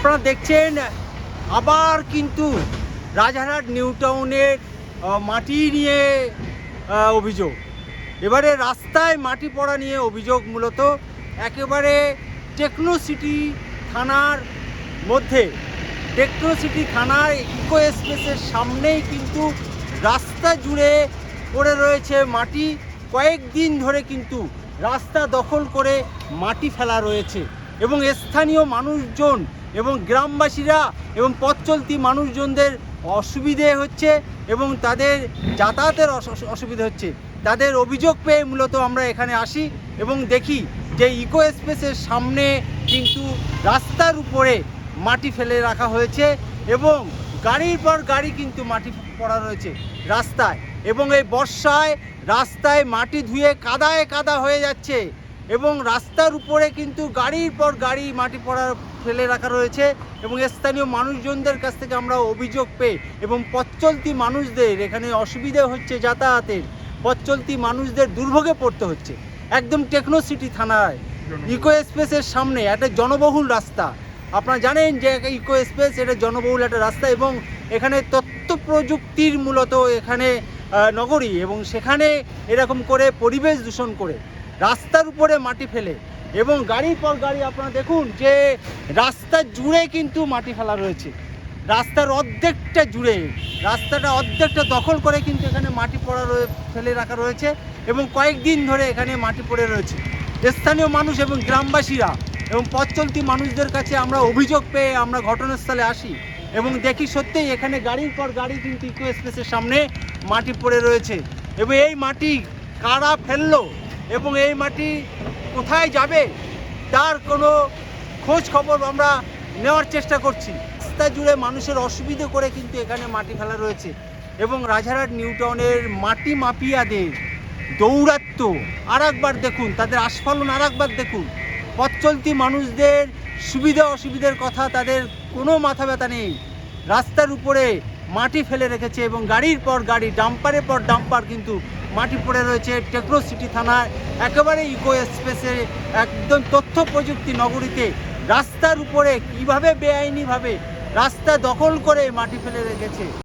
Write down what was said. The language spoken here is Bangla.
আপনারা দেখছেন আবার কিন্তু রাজারহাট নিউ টাউনের মাটি নিয়ে অভিযোগ। এবারে রাস্তায় মাটি পড়া নিয়ে অভিযোগ মূলত একেবারে টেকনো সিটি থানার মধ্যে। টেকনো সিটি থানার ইকো স্পেসের সামনেই কিন্তু রাস্তা জুড়ে পড়ে রয়েছে মাটি। কয়েকদিন ধরে কিন্তু রাস্তা দখল করে মাটি ফেলা রয়েছে এবং স্থানীয় মানুষজন এবং গ্রামবাসীরা এবং পথ চলতি মানুষজনদের অসুবিধে হচ্ছে এবং তাদের যাতায়াতের অসুবিধা হচ্ছে। তাদের অভিযোগ পেয়ে মূলত আমরা এখানে আসি এবং দেখি যে ইকো স্পেসের সামনে কিন্তু রাস্তার উপরে মাটি ফেলে রাখা হয়েছে এবং গাড়ির পর গাড়ি কিন্তু মাটি পড়া রয়েছে রাস্তায় এবং এই বর্ষায় রাস্তায় মাটি ধুয়ে কাদায় কাদা হয়ে যাচ্ছে এবং রাস্তার উপরে কিন্তু গাড়ির পর গাড়ি মাটি পড়া ফেলে রাখা রয়েছে এবং স্থানীয় মানুষজনদের কাছ থেকে আমরা অভিযোগ পেয়ে এবং পথ চলতি মানুষদের এখানে অসুবিধা হচ্ছে, যাতায়াতের পথ চলতি মানুষদের দুর্ভোগে পড়তে হচ্ছে। একদম টেকনো সিটি থানায় ইকো স্পেসের সামনে একটা জনবহুল রাস্তা। আপনারা জানেন যে ইকো স্পেস এটা জনবহুল একটা রাস্তা এবং এখানে তথ্য প্রযুক্তির মূলত এখানে নগরী এবং সেখানে এরকম করে পরিবেশ দূষণ করে রাস্তার উপরে মাটি ফেলে এবং গাড়ির পর গাড়ি আপনারা দেখুন যে রাস্তা জুড়ে কিন্তু মাটি ফেলা রয়েছে। রাস্তার অর্ধেকটা জুড়ে রাস্তাটা অর্ধেকটা দখল করে কিন্তু এখানে মাটি পড়া ফেলে রাখা রয়েছে এবং কয়েকদিন ধরে এখানে মাটি পড়ে রয়েছে। স্থানীয় মানুষ এবং গ্রামবাসীরা এবং পথ চলতি মানুষদের কাছে আমরা অভিযোগ পেয়ে আমরা ঘটনাস্থলে আসি এবং দেখি সত্যিই এখানে গাড়ির পর গাড়ি কিন্তু ইকো স্পেসের সামনে মাটি পড়ে রয়েছে এবং এই মাটি কারা ফেললো এবং এই মাটি কোথায় যাবে তার কোনো খোঁজ খবর আমরা নেওয়ার চেষ্টা করছি। রাস্তা জুড়ে মানুষের অসুবিধে করে কিন্তু এখানে মাটি ফেলা রয়েছে এবং রাজারহাট নিউ টাউনের মাটি মাফিয়াদের দৌরাত্ম্য আর একবার দেখুন, তাদের আস্ফালন আর একবার দেখুন। পথ চলতি মানুষদের সুবিধা অসুবিধার কথা তাদের কোনো মাথা ব্যথা নেই। রাস্তার উপরে মাটি ফেলে রেখেছে এবং গাড়ির পর গাড়ি, ডাম্পারের পর ডাম্পার কিন্তু মাটি পড়ে রয়েছে টেকনো সিটি থানায় একেবারে ইকো স্পেসে একদম তথ্য প্রযুক্তি নগরীতে রাস্তার উপরে কীভাবে বেআইনিভাবে রাস্তা দখল করে মাটি ফেলে রেখেছে।